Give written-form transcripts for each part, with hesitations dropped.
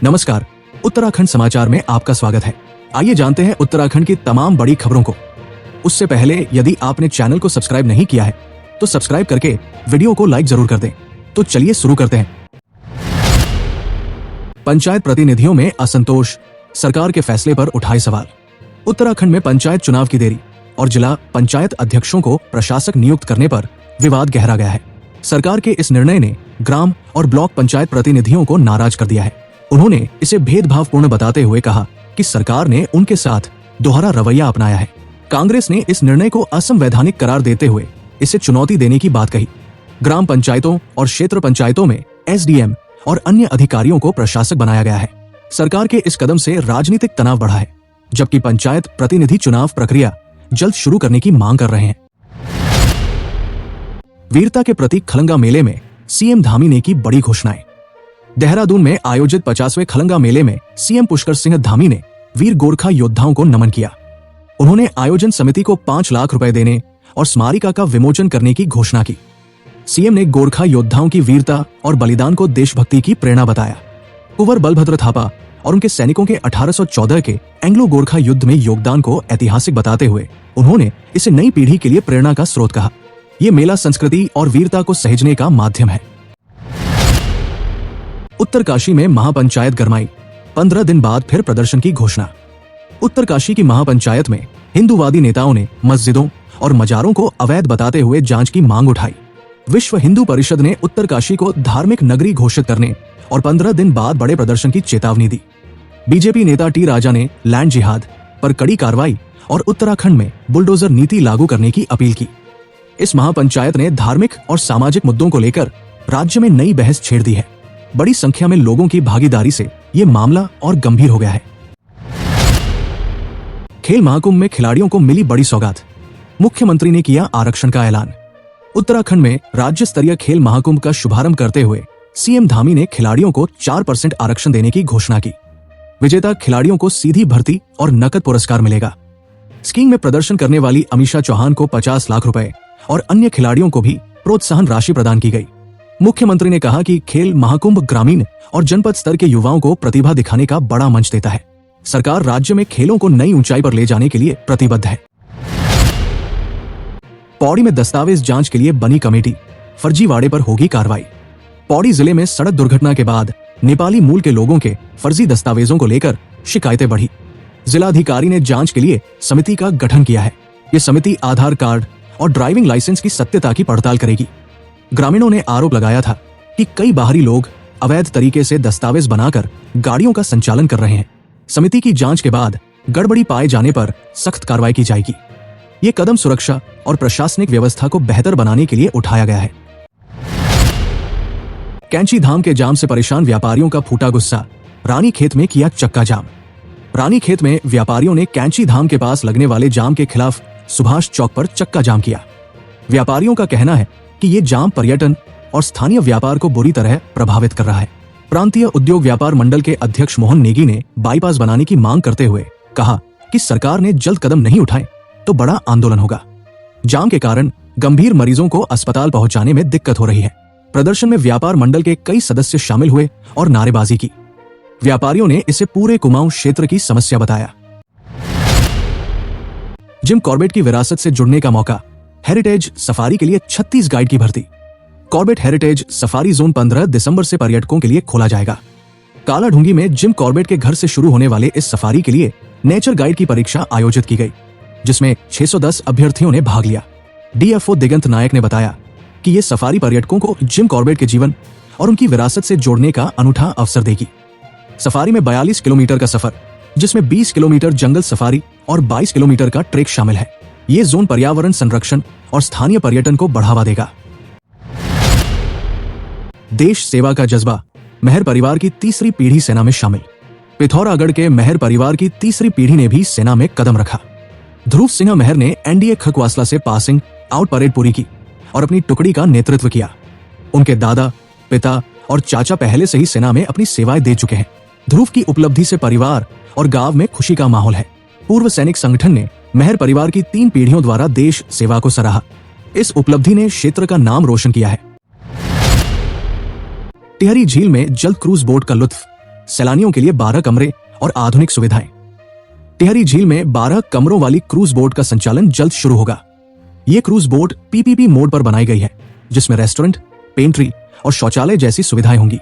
नमस्कार, उत्तराखंड समाचार में आपका स्वागत है। आइए जानते हैं उत्तराखंड की तमाम बड़ी खबरों को। उससे पहले यदि आपने चैनल को सब्सक्राइब नहीं किया है तो सब्सक्राइब करके वीडियो को लाइक जरूर कर दें। तो चलिए शुरू करते हैं। पंचायत प्रतिनिधियों में असंतोष, सरकार के फैसले पर उठाए सवाल। उत्तराखंड में पंचायत चुनाव की देरी और जिला पंचायत अध्यक्षों को प्रशासक नियुक्त करने पर विवाद गहरा गया है। सरकार के इस निर्णय ने ग्राम और ब्लॉक पंचायत प्रतिनिधियों को नाराज कर दिया है। उन्होंने इसे भेदभावपूर्ण बताते हुए कहा कि सरकार ने उनके साथ दोहरा रवैया अपनाया है। कांग्रेस ने इस निर्णय को असंवैधानिक करार देते हुए इसे चुनौती देने की बात कही। ग्राम पंचायतों और क्षेत्र पंचायतों में एसडीएम और अन्य अधिकारियों को प्रशासक बनाया गया है। सरकार के इस कदम से राजनीतिक तनाव बढ़ा है, जबकि पंचायत प्रतिनिधि चुनाव प्रक्रिया जल्द शुरू करने की मांग कर रहे हैं। वीरता के प्रतीक खलंगा मेले में सीएम धामी ने की बड़ी घोषणाएं। देहरादून में आयोजित 50वें खलंगा मेले में सीएम पुष्कर सिंह धामी ने वीर गोरखा योद्धाओं को नमन किया। उन्होंने आयोजन समिति को 5 लाख रुपए देने और स्मारिका का विमोचन करने की घोषणा की। सीएम ने गोरखा योद्धाओं की वीरता और बलिदान को देशभक्ति की प्रेरणा बताया। कुंवर बलभद्र थापा और उनके सैनिकों के 1814 के एंग्लो गोरखा युद्ध में योगदान को ऐतिहासिक बताते हुए उन्होंने इसे नई पीढ़ी के लिए प्रेरणा का स्रोत कहा। ये मेला संस्कृति और वीरता को सहेजने का माध्यम है। उत्तरकाशी में महापंचायत गरमाई, 15 दिन बाद फिर प्रदर्शन की घोषणा। उत्तरकाशी की महापंचायत में हिंदूवादी नेताओं ने मस्जिदों और मजारों को अवैध बताते हुए जांच की मांग उठाई। विश्व हिंदू परिषद ने उत्तरकाशी को धार्मिक नगरी घोषित करने और 15 दिन बाद बड़े प्रदर्शन की चेतावनी दी। बीजेपी नेता टी राजा ने लैंड जिहाद पर कड़ी कार्रवाई और उत्तराखंड में बुलडोजर नीति लागू करने की अपील की। इस महापंचायत ने धार्मिक और सामाजिक मुद्दों को लेकर राज्य में नई बहस छेड़ दी है। बड़ी संख्या में लोगों की भागीदारी से ये मामला और गंभीर हो गया है। खेल महाकुंभ में खिलाड़ियों को मिली बड़ी सौगात, मुख्यमंत्री ने किया आरक्षण का ऐलान। उत्तराखंड में राज्य स्तरीय खेल महाकुंभ का शुभारंभ करते हुए सीएम धामी ने खिलाड़ियों को 4% आरक्षण देने की घोषणा की। विजेता खिलाड़ियों को सीधी भर्ती और नकद पुरस्कार मिलेगा। स्कीइंग में प्रदर्शन करने वाली अमीषा चौहान को 50 लाख रुपए और अन्य खिलाड़ियों को भी प्रोत्साहन राशि प्रदान की गई। मुख्यमंत्री ने कहा कि खेल महाकुंभ ग्रामीण और जनपद स्तर के युवाओं को प्रतिभा दिखाने का बड़ा मंच देता है। सरकार राज्य में खेलों को नई ऊंचाई पर ले जाने के लिए प्रतिबद्ध है। पौड़ी में दस्तावेज जांच के लिए बनी कमेटी, फर्जीवाड़े पर होगी कार्रवाई। पौड़ी जिले में सड़क दुर्घटना के बाद नेपाली मूल के लोगों के फर्जी दस्तावेजों को लेकर शिकायतें बढ़ी। जिलाधिकारी ने जांच के लिए समिति का गठन किया है। ये समिति आधार कार्ड और ड्राइविंग लाइसेंस की सत्यता की पड़ताल करेगी। ग्रामीणों ने आरोप लगाया था कि कई बाहरी लोग अवैध तरीके से दस्तावेज बनाकर गाड़ियों का संचालन कर रहे हैं। समिति की जांच के बाद गड़बड़ी पाए जाने पर सख्त कार्रवाई की जाएगी। ये कदम सुरक्षा और प्रशासनिक व्यवस्था को बेहतर बनाने के लिए उठाया गया है। कैंची धाम के जाम से परेशान व्यापारियों का फूटा गुस्सा, रानीखेत में किया चक्का जाम। रानीखेत में व्यापारियों ने कैंची धाम के पास लगने वाले जाम के खिलाफ सुभाष चौक पर चक्का जाम किया। व्यापारियों का कहना है कि ये जाम पर्यटन और स्थानीय व्यापार को बुरी तरह प्रभावित कर रहा है। प्रांतीय उद्योग व्यापार मंडल के अध्यक्ष मोहन नेगी ने बाईपास बनाने की मांग करते हुए कहा कि सरकार ने जल्द कदम नहीं उठाए तो बड़ा आंदोलन होगा। जाम के कारण गंभीर मरीजों को अस्पताल पहुंचाने में दिक्कत हो रही है। प्रदर्शन में व्यापार मंडल के कई सदस्य शामिल हुए और नारेबाजी की। व्यापारियों ने इसे पूरे कुमाऊं क्षेत्र की समस्या बताया। जिम कॉर्बेट की विरासत से जुड़ने का मौका, हेरिटेज सफारी के लिए 36 गाइड की भर्ती। कॉर्बेट हेरिटेज सफारी जोन 15 दिसंबर से पर्यटकों के लिए खोला जाएगा। कालाढूंगी में जिम कॉर्बेट के घर से शुरू होने वाले इस सफारी के लिए नेचर गाइड की परीक्षा आयोजित की गई, जिसमें 610 अभ्यर्थियों ने भाग लिया। डीएफओ दिगंत नायक ने बताया कि ये सफारी पर्यटकों को जिम कॉर्बेट के जीवन और उनकी विरासत से जोड़ने का अनूठा अवसर देगी। सफारी में 42 किलोमीटर का सफर, जिसमें 20 किलोमीटर जंगल सफारी और 22 किलोमीटर का ट्रेक शामिल है। ये जोन पर्यावरण संरक्षण और स्थानीय पर्यटन को बढ़ावा देगा। देश सेवा का जज्बा, मेहर परिवार की तीसरी पीढ़ी सेना में शामिल। पिथौरागढ़ के मेहर परिवार की तीसरी पीढ़ी ने भी सेना में कदम रखा। ध्रुव सिंह मेहर ने एनडीए खकवासला से पासिंग आउट परेड पूरी की और अपनी टुकड़ी का नेतृत्व किया। उनके दादा, पिता और चाचा पहले से ही सेना में अपनी सेवाएं दे चुके हैं। ध्रुव की उपलब्धि से परिवार और गांव में खुशी का माहौल है। पूर्व सैनिक संगठन ने मेहर परिवार की 3 पीढ़ियों द्वारा देश सेवा को सराहा। इस उपलब्धि ने क्षेत्र का नाम रोशन किया है। टिहरी झील में जल्द क्रूज बोट का लुत्फ, सैलानियों के लिए 12 कमरे और आधुनिक सुविधाएं। टिहरी झील में 12 कमरों वाली क्रूज बोट का संचालन जल्द शुरू होगा। ये क्रूज बोट पीपीपी मोड पर बनाई गई है, जिसमें रेस्टोरेंट, पेंट्री और शौचालय जैसी सुविधाएं होंगी।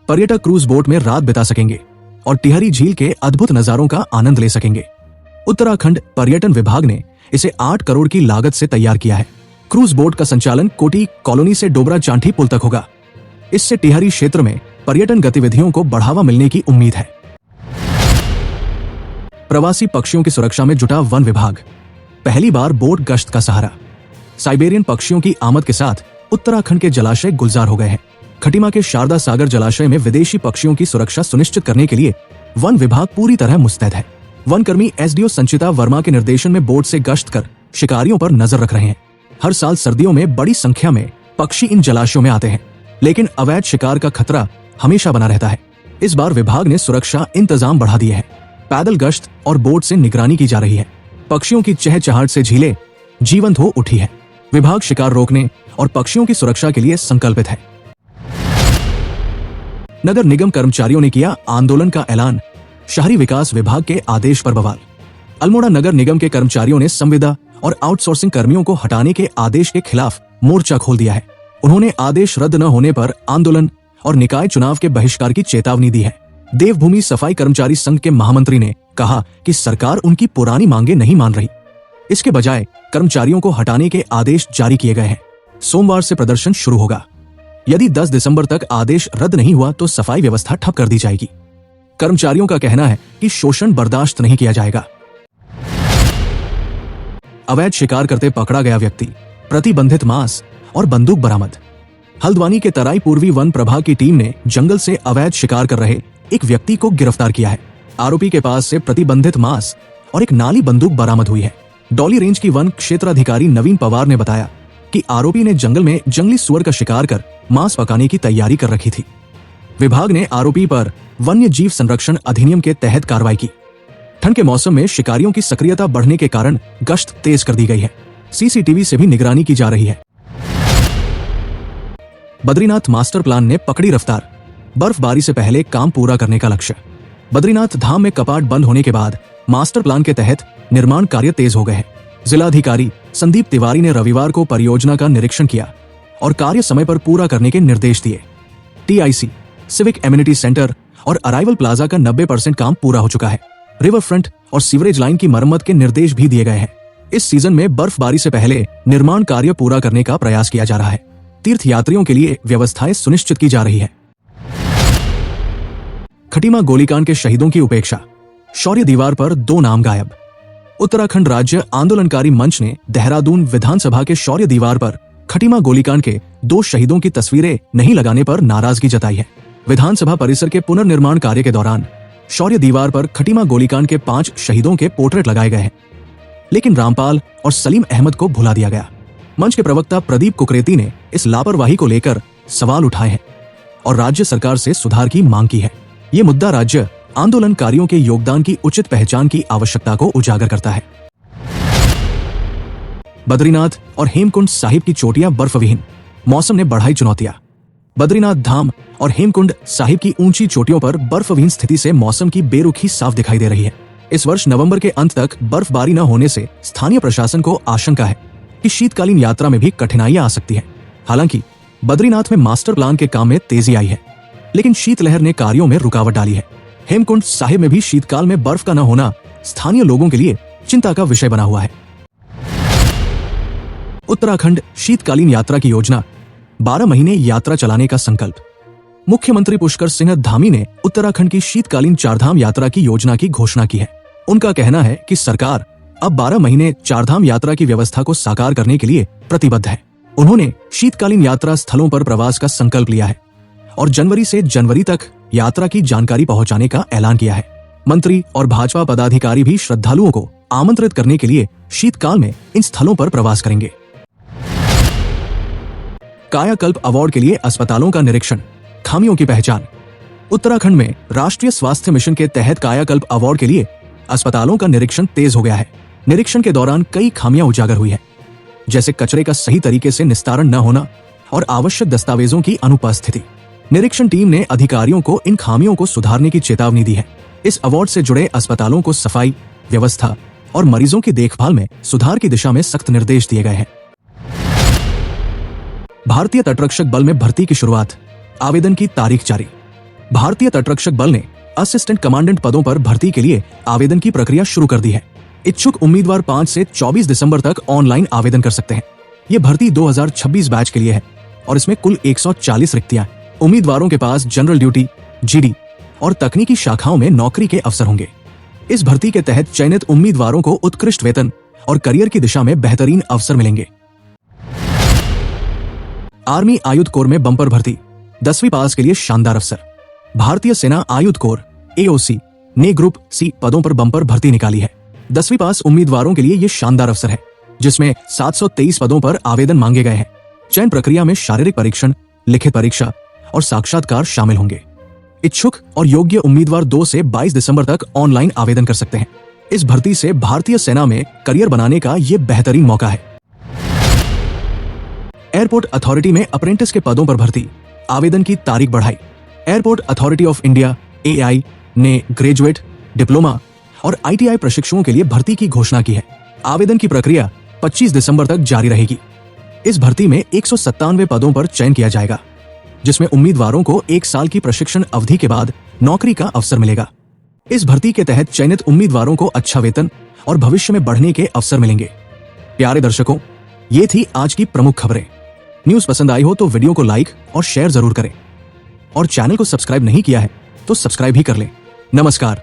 पर्यटक क्रूज बोट में रात बिता सकेंगे और टिहरी झील के अद्भुत नजारों का आनंद ले सकेंगे। उत्तराखंड पर्यटन विभाग ने इसे 8 करोड़ की लागत से तैयार किया है। क्रूज बोट का संचालन कोटी कॉलोनी से डोबरा चांठी पुल तक होगा। इससे टिहरी क्षेत्र में पर्यटन गतिविधियों को बढ़ावा मिलने की उम्मीद है। प्रवासी पक्षियों की सुरक्षा में जुटा वन विभाग, पहली बार बोट गश्त का सहारा। साइबेरियन पक्षियों की आमद के साथ उत्तराखंड के जलाशय गुलजार हो गए हैं। खटीमा के शारदा सागर जलाशय में विदेशी पक्षियों की सुरक्षा सुनिश्चित करने के लिए वन विभाग पूरी तरह मुस्तैद है। वन कर्मी एसडीओ संचिता वर्मा के निर्देशन में बोट से गश्त कर शिकारियों पर नजर रख रहे हैं। हर साल सर्दियों में बड़ी संख्या में पक्षी इन जलाशयों में आते हैं, लेकिन अवैध शिकार का खतरा हमेशा बना रहता है। इस बार विभाग ने सुरक्षा इंतजाम बढ़ा दिए हैं। पैदल गश्त और बोट से निगरानी की जा रही है। पक्षियों की चहचहाट से झीलें जीवंत हो उठी है। विभाग शिकार रोकने और पक्षियों की सुरक्षा के लिए संकल्पित है। नगर निगम कर्मचारियों ने किया आंदोलन का ऐलान, शहरी विकास विभाग के आदेश पर बवाल। अल्मोड़ा नगर निगम के कर्मचारियों ने संविदा और आउटसोर्सिंग कर्मियों को हटाने के आदेश के खिलाफ मोर्चा खोल दिया है। उन्होंने आदेश रद्द न होने पर आंदोलन और निकाय चुनाव के बहिष्कार की चेतावनी दी है। देवभूमि सफाई कर्मचारी संघ के महामंत्री ने कहा कि सरकार उनकी पुरानी मांगे नहीं मान रही। इसके बजाय कर्मचारियों को हटाने के आदेश जारी किए गए हैं। सोमवार से प्रदर्शन शुरू होगा। यदि 10 दिसंबर तक आदेश रद्द नहीं हुआ तो सफाई व्यवस्था ठप कर दी जाएगी। कर्मचारियों का कहना है कि शोषण बर्दाश्त नहीं किया जाएगा। अवैध शिकार करते पकड़ा गया व्यक्ति, प्रतिबंधित मांस और बंदूक बरामद। हल्द्वानी के तराई पूर्वी वन प्रभाग की टीम ने जंगल से अवैध शिकार कर रहे एक व्यक्ति को गिरफ्तार किया है। आरोपी के पास से प्रतिबंधित मांस और एक नाली बंदूक बरामद हुई है। डॉली रेंज की वन क्षेत्राधिकारी नवीन पवार ने बताया कि आरोपी ने जंगल में जंगली सुअर का शिकार कर मांस पकाने की तैयारी कर रखी थी। विभाग ने आरोपी पर वन्य जीव संरक्षण अधिनियम के तहत कार्रवाई की। ठंड के मौसम में शिकारियों की सक्रियता बढ़ने के कारण गश्त तेज कर दी गई है। सीसीटीवी से भी निगरानी की जा रही है। बद्रीनाथ मास्टर प्लान ने पकड़ी रफ्तार, बर्फबारी से पहले काम पूरा करने का लक्ष्य। बद्रीनाथ धाम में कपाट बंद होने के बाद मास्टर प्लान के तहत निर्माण कार्य तेज हो गए हैं। जिलाधिकारी संदीप तिवारी ने रविवार को परियोजना का निरीक्षण किया और कार्य समय पर पूरा करने के निर्देश दिए। टीआईसी, सिविक एमिनिटी सेंटर और अराइवल प्लाजा का 90% काम पूरा हो चुका है। रिवर फ्रंट और सीवरेज लाइन की मरम्मत के निर्देश भी दिए गए हैं। इस सीजन में बर्फबारी से पहले निर्माण कार्य पूरा करने का प्रयास किया जा रहा है। तीर्थ यात्रियों के लिए व्यवस्थाएं सुनिश्चित की जा रही है। खटीमा गोलीकांड के शहीदों की उपेक्षा, शौर्य दीवार पर 2 नाम गायब। उत्तराखंड राज्य आंदोलनकारी मंच ने देहरादून विधानसभा के शौर्य दीवार पर खटीमा गोलीकांड के 2 शहीदों की तस्वीरें नहीं लगाने पर नाराजगी जताई है। विधानसभा परिसर के पुनर्निर्माण कार्य के दौरान शौर्य दीवार पर खटीमा गोलीकांड के 5 शहीदों के पोर्ट्रेट लगाए गए हैं, लेकिन रामपाल और सलीम अहमद को भुला दिया गया। मंच के प्रवक्ता प्रदीप कुकरेती ने इस लापरवाही को लेकर सवाल उठाए हैं और राज्य सरकार से सुधार की मांग की है। ये मुद्दा राज्य आंदोलनकारियों के योगदान की उचित पहचान की आवश्यकता को उजागर करता है। बद्रीनाथ और हेमकुंड साहिब की चोटियां बर्फविहीन, मौसम ने बढ़ाई चुनौतियां। बद्रीनाथ धाम और हेमकुंड साहिब की ऊंची चोटियों पर बर्फविहीन स्थिति से मौसम की बेरुखी साफ दिखाई दे रही है। इस वर्ष नवंबर के अंत तक बर्फबारी न होने से स्थानीय प्रशासन को आशंका है कि शीतकालीन यात्रा में भी कठिनाइयां आ सकती हैं। हालांकि बद्रीनाथ में मास्टर प्लान के काम में तेजी आई है, लेकिन शीतलहर ने कार्यों में रुकावट डाली है। हेमकुंड साहिब में भी शीतकाल में बर्फ का न होना स्थानीय लोगों के लिए चिंता का विषय बना हुआ है। उत्तराखंड शीतकालीन यात्रा की योजना, 12 महीने यात्रा चलाने का संकल्प। मुख्यमंत्री पुष्कर सिंह धामी ने उत्तराखंड की शीतकालीन चारधाम यात्रा की योजना की घोषणा की है। उनका कहना है कि सरकार अब 12 महीने चारधाम यात्रा की व्यवस्था को साकार करने के लिए प्रतिबद्ध है। उन्होंने शीतकालीन यात्रा स्थलों पर प्रवास का संकल्प लिया है और जनवरी से जनवरी तक यात्रा की जानकारी पहुंचाने का ऐलान किया है। मंत्री और भाजपा पदाधिकारी भी श्रद्धालुओं को आमंत्रित करने के लिए शीतकाल में इन स्थलों पर प्रवास करेंगे। कायाकल्प अवार्ड के लिए अस्पतालों का निरीक्षण, खामियों की पहचान। उत्तराखंड में राष्ट्रीय स्वास्थ्य मिशन के तहत कायाकल्प अवार्ड के लिए अस्पतालों का निरीक्षण तेज हो गया है। निरीक्षण के दौरान कई खामियां उजागर हुई है, जैसे कचरे का सही तरीके से निस्तारण न होना और आवश्यक दस्तावेजों की अनुपस्थिति। निरीक्षण टीम ने अधिकारियों को इन खामियों को सुधारने की चेतावनी दी है। इस अवार्ड से जुड़े अस्पतालों को सफाई व्यवस्था और मरीजों की देखभाल में सुधार की दिशा में सख्त निर्देश दिए गए हैं। भारतीय तटरक्षक बल में भर्ती की शुरुआत, आवेदन की तारीख जारी। भारतीय तटरक्षक बल ने असिस्टेंट कमांडेंट पदों पर भर्ती के लिए आवेदन की प्रक्रिया शुरू कर दी है। इच्छुक उम्मीदवार 5 से 24 दिसंबर तक ऑनलाइन आवेदन कर सकते हैं। ये भर्ती 2026 बैच के लिए है और इसमें कुल 140 रिक्तियां। उम्मीदवारों के पास जनरल ड्यूटी, जीडी और तकनीकी शाखाओं में नौकरी के अवसर होंगे। इस भर्ती के तहत चयनित उम्मीदवारों को उत्कृष्ट वेतन और करियर की दिशा में बेहतरीन अवसर मिलेंगे। आर्मी आयुध कोर में बम्पर भर्ती, 10वीं पास के लिए शानदार अवसर। भारतीय सेना आयुध कोर AOC ने ग्रुप C पदों पर बम्पर भर्ती निकाली है। 10वीं पास उम्मीदवारों के लिए ये शानदार अवसर है, जिसमें 723 पदों पर आवेदन मांगे गए हैं। चयन प्रक्रिया में शारीरिक परीक्षण, लिखित परीक्षा और साक्षात्कार शामिल होंगे। इच्छुक और योग्य उम्मीदवार 2 से 22 दिसंबर तक ऑनलाइन आवेदन कर सकते हैं। इस भर्ती से भारतीय सेना में करियर बनाने का ये बेहतरीन मौका है। एयरपोर्ट अथॉरिटी में अप्रेंटिस के पदों पर भर्ती, आवेदन की तारीख बढ़ाई। Airport authority of India AI ने ग्रेजुएट, डिप्लोमा और ITI प्रशिक्षुओं के लिए भर्ती की घोषणा की है। आवेदन की प्रक्रिया 25 दिसंबर तक जारी रहेगी। इस भर्ती में 197 पदों पर चयन किया जाएगा, जिसमें उम्मीदवारों को 1 साल की प्रशिक्षण अवधि के बाद नौकरी का अवसर मिलेगा। इस भर्ती के तहत चयनित उम्मीदवारों को अच्छा वेतन और भविष्य में बढ़ने के अवसर मिलेंगे। प्यारे दर्शकों, ये थी आज की प्रमुख खबरें। न्यूज़ पसंद आई हो तो वीडियो को लाइक और शेयर जरूर करें और चैनल को सब्सक्राइब नहीं किया है तो सब्सक्राइब भी कर लें। नमस्कार।